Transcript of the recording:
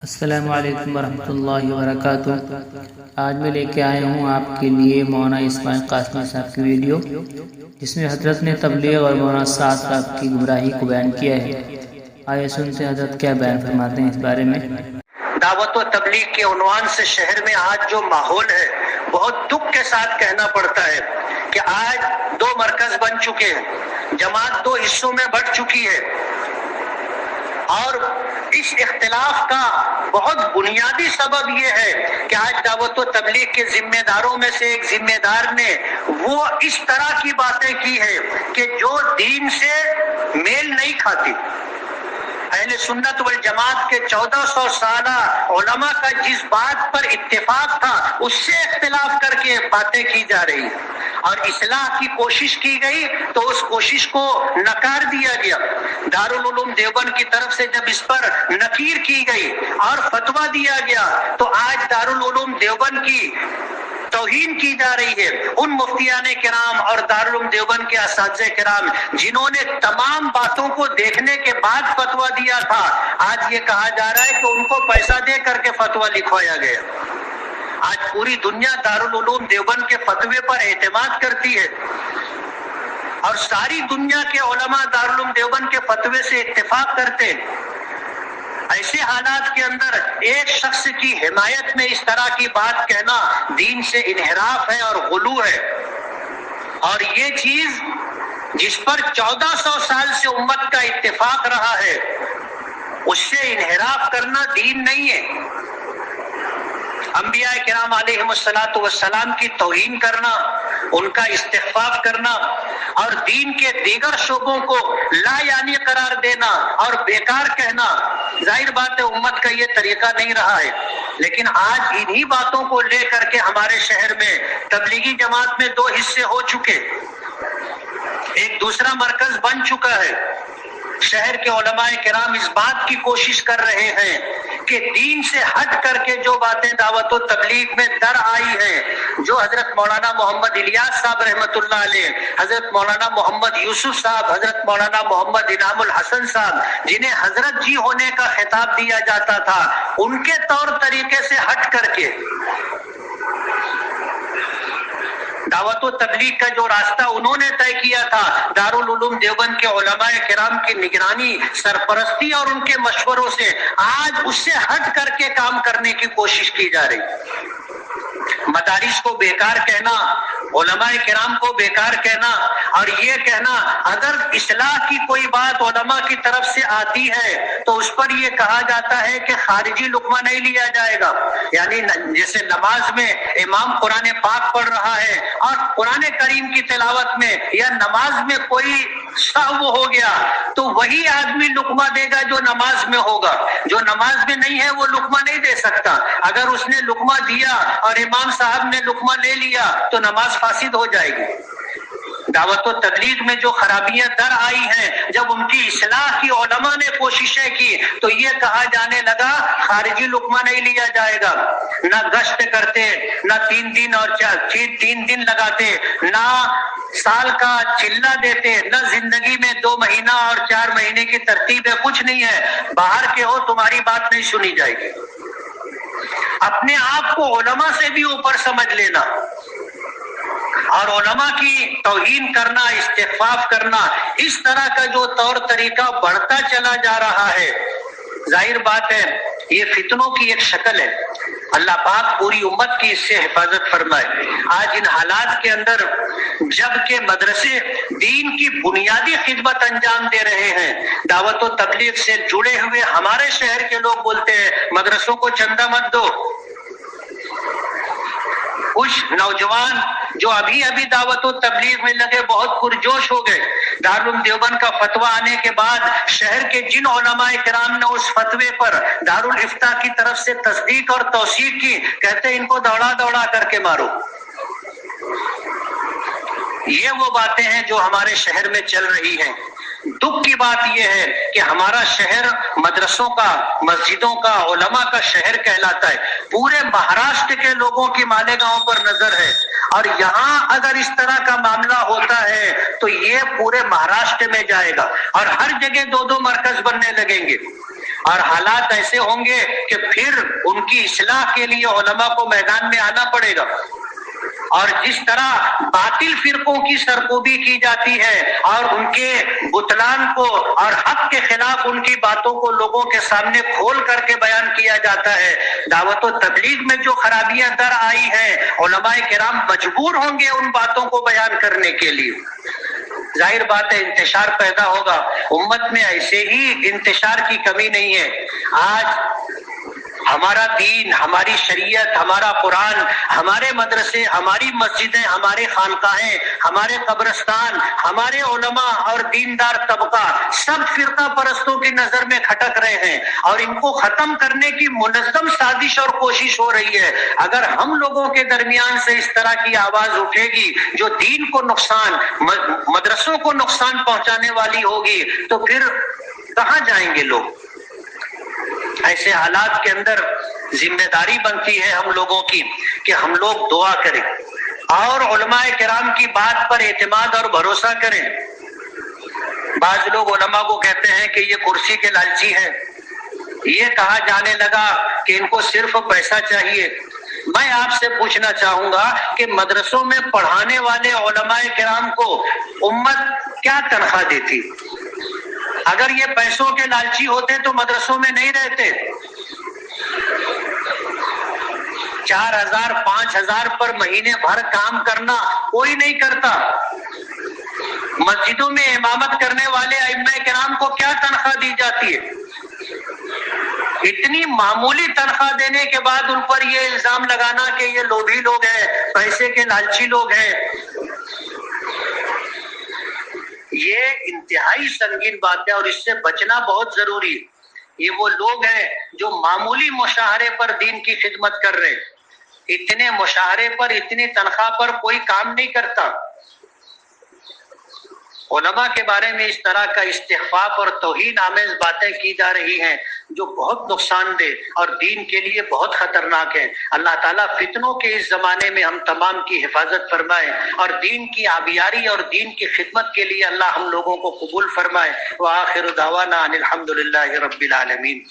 السلام علیکم ورحمۃ اللہ وبرکاتہ۔ آج میں لے کے آیا ہوں آپ کے لیے مولانا اسماعیل قاسمی صاحب کی ویڈیو، جس میں حضرت نے تبلیغ اور مولانا سعد صاحب کی گمراہی کو بیان کیا ہے۔ آئے سنتے ہیں حضرت کیا بیان فرماتے ہیں اس بارے میں۔ دعوت و تبلیغ کے عنوان سے شہر میں آج جو ماحول ہے، بہت دکھ کے ساتھ کہنا پڑتا ہے کہ آج دو مرکز بن چکے ہیں، جماعت دو حصوں میں بٹ چکی ہے، اور اس اختلاف کا بہت بنیادی سبب یہ ہے کہ آج دعوت و تبلیغ کے ذمہ داروں میں سے ایک ذمہ دار نے وہ اس طرح کی باتیں کی ہے کہ جو دین سے میل نہیں کھاتی۔ اہل سنت والجماعت کے 1400 سالہ علماء کا جس بات پر اتفاق تھا، اس سے اختلاف کر کے باتیں کی جا رہی اور اصلاح کی کوشش کی گئی تو اس کوشش کو نکار دیا گیا۔ دارالعلوم دیوبند کی طرف سے جب اس پر نکیر کی گئی اور فتویٰ دیا گیا تو آج دارالعلوم دیوبند کی توہین کی جا رہی ہے۔ ان مفتیان کرام اور دارالعلوم دیوبند کے اساتذہ کرام جنہوں نے تمام باتوں کو دیکھنے کے بعد فتویٰ دیا تھا، آج یہ کہا جا رہا ہے کہ ان کو پیسہ دے کر کے فتویٰ لکھوایا گیا۔ آج پوری دنیا دارالعلوم دیوبند کے فتوے پر اعتماد کرتی ہے اور ساری دنیا کے علماء دارالعلوم دیوبند کے فتوے سے اتفاق کرتے ہیں۔ ایسے حالات کے اندر ایک شخص کی حمایت میں اس طرح کی بات کہنا دین سے انحراف ہے اور غلو ہے، اور یہ چیز جس پر 1400 سال سے امت کا اتفاق رہا ہے، اس سے انحراف کرنا دین نہیں ہے۔ انبیاء کرام علیہم الصلاۃ والسلام کی توہین کرنا، ان کا استخفاف کرنا اور دین کے دیگر شعبوں کو لا یعنی قرار دینا اور بیکار کہنا، ظاہر بات ہے امت کا یہ طریقہ نہیں رہا ہے۔ لیکن آج انہی باتوں کو لے کر کے ہمارے شہر میں تبلیغی جماعت میں دو حصے ہو چکے، ایک دوسرا مرکز بن چکا ہے۔ شہر کے علماء کرام اس بات کی کوشش کر رہے ہیں کہ دین سے ہٹ کر کے جو باتیں دعوت و تبلیغ میں در آئی ہیں، جو حضرت مولانا محمد الیاس صاحب رحمۃ اللہ علیہ، حضرت مولانا محمد یوسف صاحب، حضرت مولانا محمد انعام الحسن صاحب، جنہیں حضرت جی ہونے کا خطاب دیا جاتا تھا، ان کے طور طریقے سے ہٹ کر کے دعوت و تبلیغ کا جو راستہ انہوں نے طے کیا تھا، دارالعلوم دیوبند کے علماء کرام کی نگرانی، سرپرستی اور ان کے مشوروں سے آج اس سے ہٹ کر کے کام کرنے کی کوشش کی جا رہی۔ مدارس کو بیکار کہنا، علماء کرام کو بیکار کہنا، اور یہ کہنا اگر اصلاح کی کوئی بات علماء کی طرف سے آتی ہے تو اس پر یہ کہا جاتا ہے کہ خارجی لقمہ نہیں لیا جائے گا۔ یعنی جیسے نماز میں امام قرآن پاک پڑھ رہا ہے اور قرآن کریم کی تلاوت میں یا نماز میں کوئی سہو ہو گیا تو وہی آدمی لقمہ دے گا جو نماز میں ہوگا، جو نماز میں نہیں ہے وہ لقمہ نہیں دے سکتا۔ اگر اس نے لقمہ دیا اور امام صاحب نے لقمہ لے لیا تو نماز فاسد ہو جائے گی۔ دعوت و تبلیغ میں جو خرابیاں در آئی ہیں، جب ان کی اصلاح کی علماء نے کوششیں کی تو یہ کہا جانے لگا خارجی لقمہ نہیں لیا جائے گا۔ نہ گشت کرتے، نہ 3 دن اور 3 دن لگاتے، نہ سال کا چلہ دیتے، نہ زندگی میں 2 مہینہ اور 4 مہینے کی ترتیب ہے، کچھ نہیں ہے، باہر کے ہو تمہاری بات نہیں سنی جائے گی۔ اپنے آپ کو علماء سے بھی اوپر سمجھ لینا اور علماء کی توہین کرنا، استخفاف کرنا، اس طرح کا جو طور طریقہ بڑھتا چلا جا رہا ہے، ظاہر بات ہے یہ فتنوں کی ایک شکل ہے۔ اللہ پاک پوری امت کی اس سے حفاظت فرمائے۔ آج ان حالات کے اندر جب کہ مدرسے دین کی بنیادی خدمت انجام دے رہے ہیں، دعوت و تبلیغ سے جڑے ہوئے ہمارے شہر کے لوگ بولتے ہیں مدرسوں کو چندہ مت دو۔ کچھ نوجوان جو ابھی دعوت و تبلیغ میں لگے بہت پرجوش ہو گئے۔ دارالعلوم دیوبند کا فتویٰ آنے کے بعد شہر کے جن علماء کرام نے اس فتوے پر دارالافتاء کی طرف سے تصدیق اور توثیق کی، کہتے ہیں ان کو دوڑا دوڑا کر کے مارو۔ یہ وہ باتیں ہیں جو ہمارے شہر میں چل رہی ہیں۔ دکھ کی بات یہ ہے کہ ہمارا شہر مدرسوں کا، مسجدوں کا، علماء کا شہر کہلاتا ہے۔ پورے مہاراشٹر کے لوگوں کی مالیگاؤں پر نظر ہے، اور یہاں اگر اس طرح کا معاملہ ہوتا ہے تو یہ پورے مہاراشٹر میں جائے گا اور ہر جگہ 2 مرکز بننے لگیں گے۔ اور حالات ایسے ہوں گے کہ پھر ان کی اصلاح کے لیے علماء کو میدان میں آنا پڑے گا. اور جس طرح باطل فرقوں کی سرکوبی کی جاتی ہے اور ان کے بطلان کو اور حق کے خلاف ان کی باتوں کو لوگوں کے سامنے کھول کر کے بیان کیا جاتا ہے، دعوت و تبلیغ میں جو خرابیاں در آئی ہیں علماء کرام مجبور ہوں گے ان باتوں کو بیان کرنے کے لیے. ظاہر بات ہے انتشار پیدا ہوگا. امت میں ایسے ہی انتشار کی کمی نہیں ہے. آج ہمارا دین، ہماری شریعت، ہمارا قرآن، ہمارے مدرسے، ہماری مسجدیں، ہمارے خانقاہیں، ہمارے قبرستان، ہمارے علماء اور دیندار طبقہ سب فرقہ پرستوں کی نظر میں کھٹک رہے ہیں اور ان کو ختم کرنے کی منظم سازش اور کوشش ہو رہی ہے. اگر ہم لوگوں کے درمیان سے اس طرح کی آواز اٹھے گی جو دین کو نقصان، مدرسوں کو نقصان پہنچانے والی ہوگی تو پھر کہاں جائیں گے لوگ؟ ایسے حالات کے اندر ذمہ داری بنتی ہے ہم لوگوں کی کہ ہم لوگ دعا کریں اور علماء کرام کی بات پر اعتماد اور بھروسہ کریں. بعض لوگ علماء کو کہتے ہیں کہ یہ کرسی کے لالچی ہیں. یہ کہا جانے لگا کہ ان کو صرف پیسہ چاہیے. میں آپ سے پوچھنا چاہوں گا کہ مدرسوں میں پڑھانے والے علماء کرام کو امت کیا تنخواہ دیتی؟ اگر یہ پیسوں کے لالچی ہوتے تو مدرسوں میں نہیں رہتے. 4,000 5,000 پر مہینے بھر کام کرنا کوئی نہیں کرتا. مسجدوں میں امامت کرنے والے ائمہ کرام کو کیا تنخواہ دی جاتی ہے؟ اتنی معمولی تنخواہ دینے کے بعد ان پر یہ الزام لگانا کہ یہ لوبھی لوگ ہیں، پیسے کے لالچی لوگ ہیں، یہ انتہائی سنگین بات ہے اور اس سے بچنا بہت ضروری ہے. یہ وہ لوگ ہیں جو معمولی مشاہرے پر دین کی خدمت کر رہے. اتنے مشاہرے پر، اتنی تنخواہ پر کوئی کام نہیں کرتا. علماء کے بارے میں اس طرح کا استخفاف اور توہین آمیز باتیں کی جا رہی ہیں جو بہت نقصان دہ اور دین کے لیے بہت خطرناک ہیں. اللہ تعالیٰ فتنوں کے اس زمانے میں ہم تمام کی حفاظت فرمائے اور دین کی آبیاری اور دین کی خدمت کے لیے اللہ ہم لوگوں کو قبول فرمائے. وآخر دعوانا ان الحمد للہ رب العالمین.